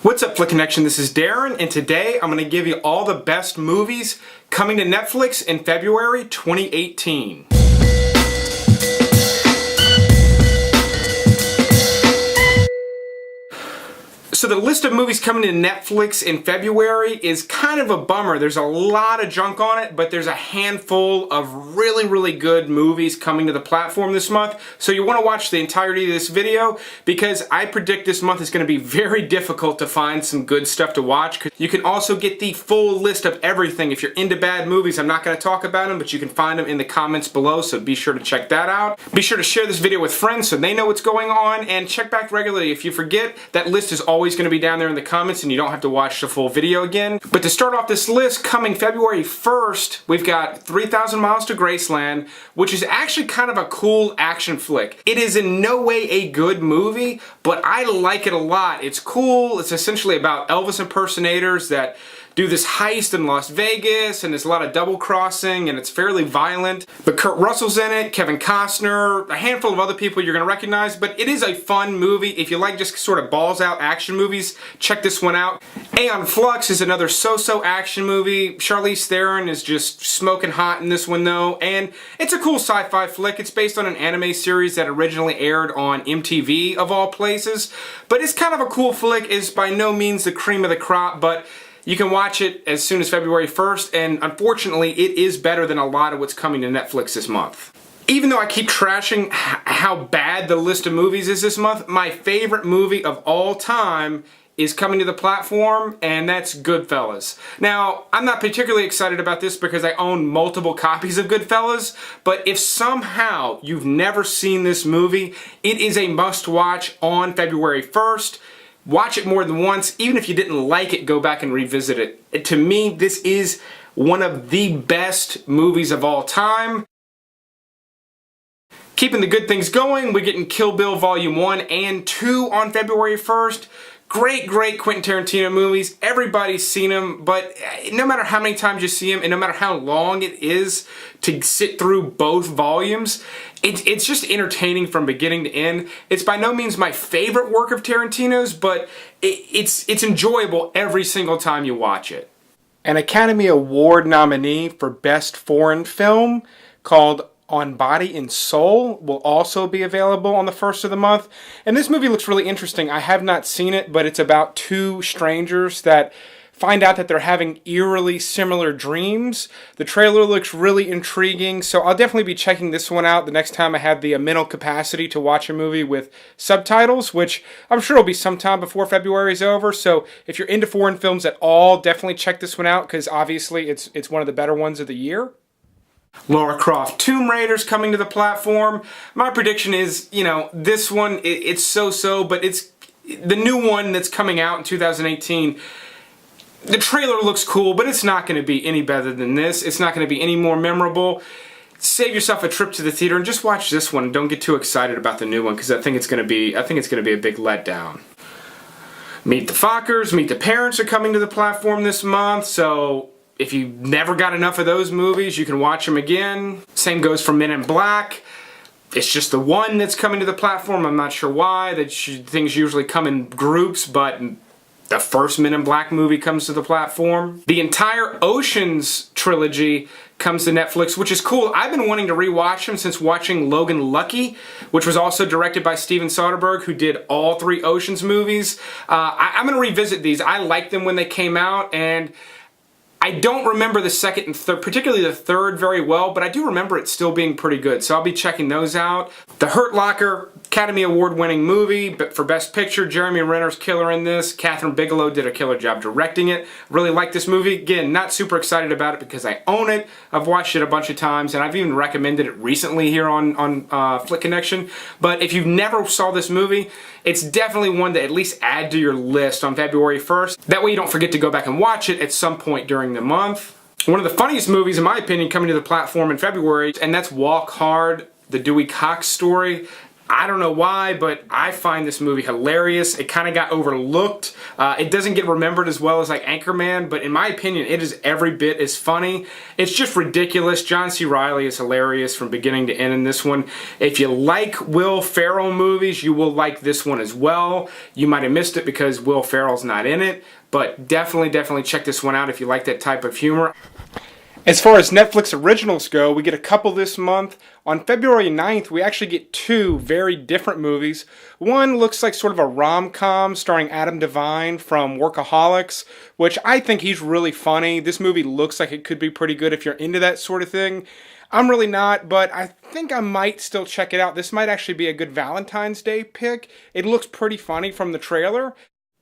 What's up, Flick Connection? This is Darren, and today I'm going to give you all the best movies coming to Netflix in February 2018. So the list of movies coming to Netflix in February is kind of a bummer. There's a lot of junk on it, but there's a handful of really good movies coming to the platform this month. So you want to watch the entirety of this video because I predict this month is going to be very difficult to find some good stuff to watch. You can also get the full list of everything. If you're into bad movies, I'm not going to talk about them, but you can find them in the comments below, so be sure to check that out. Be sure to share this video with friends so they know what's going on, and check back regularly. If you forget, that list is always going to be down there in the comments and you don't have to watch the full video again. But to start off this list, coming February 1st, we've got 3,000 Miles to Graceland, which is actually kind of a cool action flick. It is in no way a good movie, but I like it a lot. It's cool. It's essentially about Elvis impersonators that do this heist in Las Vegas, and there's a lot of double crossing, and it's fairly violent. But Kurt Russell's in it, Kevin Costner, a handful of other people you're going to recognize, but it is a fun movie. If you like just sort of balls out action movies, check this one out. Aeon Flux is another so-so action movie. Charlize Theron is just smoking hot in this one though, and it's a cool sci-fi flick. It's based on an anime series that originally aired on MTV of all places, but it's kind of a cool flick. It's by no means the cream of the crop, but you can watch it as soon as February 1st, and unfortunately it is better than a lot of what's coming to Netflix this month. Even though I keep trashing how bad the list of movies is this month, my favorite movie of all time is coming to the platform, and that's Goodfellas. Now, I'm not particularly excited about this because I own multiple copies of Goodfellas, but if somehow you've never seen this movie, it is a must-watch on February 1st. Watch it more than once. Even if you didn't like it, go back and revisit it. To me, this is one of the best movies of all time. Keeping the good things going, we're getting Kill Bill Volume 1 and 2 on February 1st. Great Quentin Tarantino movies. Everybody's seen them, but no matter how many times you see them and no matter how long it is to sit through both volumes, it's just entertaining from beginning to end. It's by no means my favorite work of Tarantino's, but it's enjoyable every single time you watch it. An Academy Award nominee for Best Foreign Film called On Body and Soul will also be available on the 1st of the month. And this movie looks really interesting. I have not seen it, but it's about two strangers that find out that they're having eerily similar dreams. The trailer looks really intriguing, so I'll definitely be checking this one out the next time I have the mental capacity to watch a movie with subtitles, which I'm sure will be sometime before February is over. So if you're into foreign films at all, definitely check this one out because obviously it's one of the better ones of the year. Lara Croft Tomb Raider's coming to the platform. My prediction is, this one, it's so-so, but it's the new one that's coming out in 2018. The trailer looks cool, but it's not going to be any better than this. It's not going to be any more memorable. Save yourself a trip to the theater and just watch this one. Don't get too excited about the new one because I think it's going to be a big letdown. Meet the Fockers, Meet the Parents are coming to the platform this month, so if you never got enough of those movies, you can watch them again. Same goes for Men in Black. It's just the one that's coming to the platform. I'm not sure why. Things usually come in groups, but the first Men in Black movie comes to the platform. The entire Oceans trilogy comes to Netflix, which is cool. I've been wanting to rewatch them since watching Logan Lucky, which was also directed by Steven Soderbergh, who did all three Oceans movies. I'm going to revisit these. I liked them when they came out, and I don't remember the second and third, particularly the third, very well, but I do remember it still being pretty good, so I'll be checking those out. The Hurt Locker, Academy Award-winning movie, but for Best Picture, Jeremy Renner's killer in this. Catherine Bigelow did a killer job directing it. Really like this movie. Again, not super excited about it because I own it. I've watched it a bunch of times, and I've even recommended it recently here on Flick Connection. But if you've never saw this movie, it's definitely one to at least add to your list on February 1st. That way you don't forget to go back and watch it at some point during the month. One of the funniest movies, in my opinion, coming to the platform in February, and that's Walk Hard, the Dewey Cox story. I don't know why, but I find this movie hilarious. It kind of got overlooked. It doesn't get remembered as well as like Anchorman, but in my opinion, it is every bit as funny. It's just ridiculous. John C. Reilly is hilarious from beginning to end in this one. If you like Will Ferrell movies, you will like this one as well. You might have missed it because Will Ferrell's not in it, but definitely check this one out if you like that type of humor. As far as Netflix originals go, we get a couple this month. On February 9th, we actually get two very different movies. One looks like sort of a rom-com starring Adam Devine from Workaholics, which I think he's really funny. This movie looks like it could be pretty good if you're into that sort of thing. I'm really not, but I think I might still check it out. This might actually be a good Valentine's Day pick. It looks pretty funny from the trailer.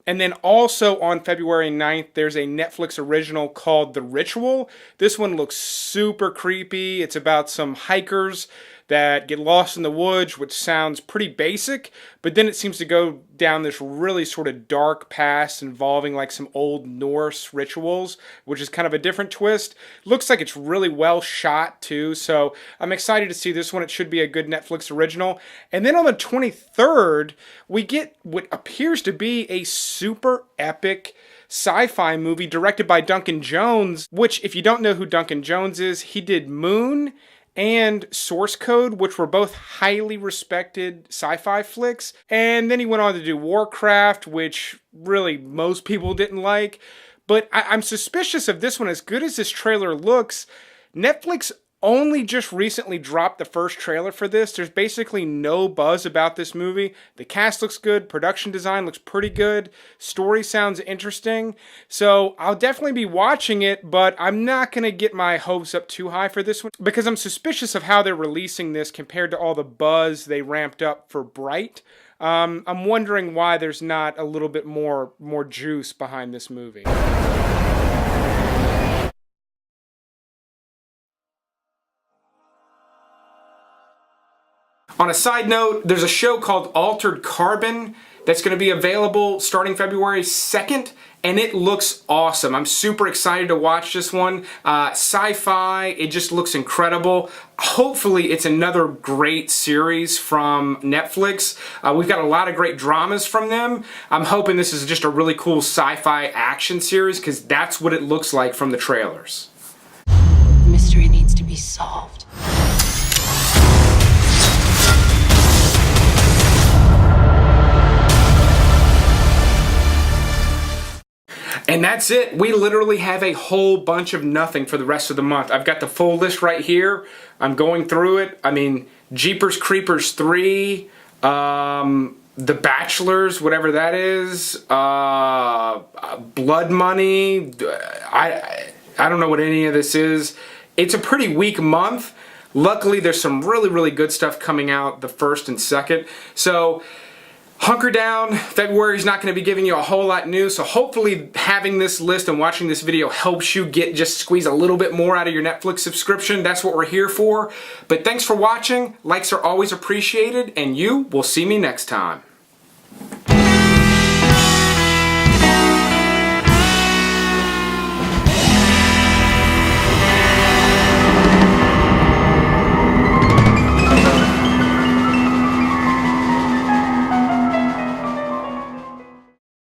And then also on February 9th, there's a Netflix original called The Ritual. This one looks super creepy. It's about some hikers that get lost in the woods, which sounds pretty basic, but then it seems to go down this really sort of dark past involving like some old Norse rituals, which is kind of a different twist. Looks like it's really well shot too, so I'm excited to see this one. It should be a good Netflix original. And then on the 23rd, we get what appears to be a super epic sci-fi movie directed by Duncan Jones, which if you don't know who Duncan Jones is, he did Moon and Source Code, which were both highly respected sci-fi flicks. And then he went on to do Warcraft, which really most people didn't like. But I'm suspicious of this one. As good as this trailer looks, Netflix only just recently dropped the first trailer for this. There's basically no buzz about this movie. The cast looks good. Production design looks pretty good. Story sounds interesting. So I'll definitely be watching it, but I'm not going to get my hopes up too high for this one because I'm suspicious of how they're releasing this compared to all the buzz they ramped up for Bright. I'm wondering why there's not a little bit more juice behind this movie. On a side note, there's a show called Altered Carbon that's going to be available starting February 2nd, and it looks awesome. I'm super excited to watch this one. Sci-fi, it just looks incredible. Hopefully it's another great series from Netflix. We've got a lot of great dramas from them. I'm hoping this is just a really cool sci-fi action series because that's what it looks like from the trailers. The mystery needs to be solved. And that's it. We literally have a whole bunch of nothing for the rest of the month. I've got the full list right here. I'm going through it. I mean, Jeepers Creepers 3, The Bachelors, whatever that is, Blood Money. I don't know what any of this is. It's a pretty weak month. Luckily, there's some really good stuff coming out the 1st and 2nd. So hunker down. February's not going to be giving you a whole lot new, so hopefully having this list and watching this video helps you just squeeze a little bit more out of your Netflix subscription. That's what we're here for. But thanks for watching. Likes are always appreciated, and you will see me next time.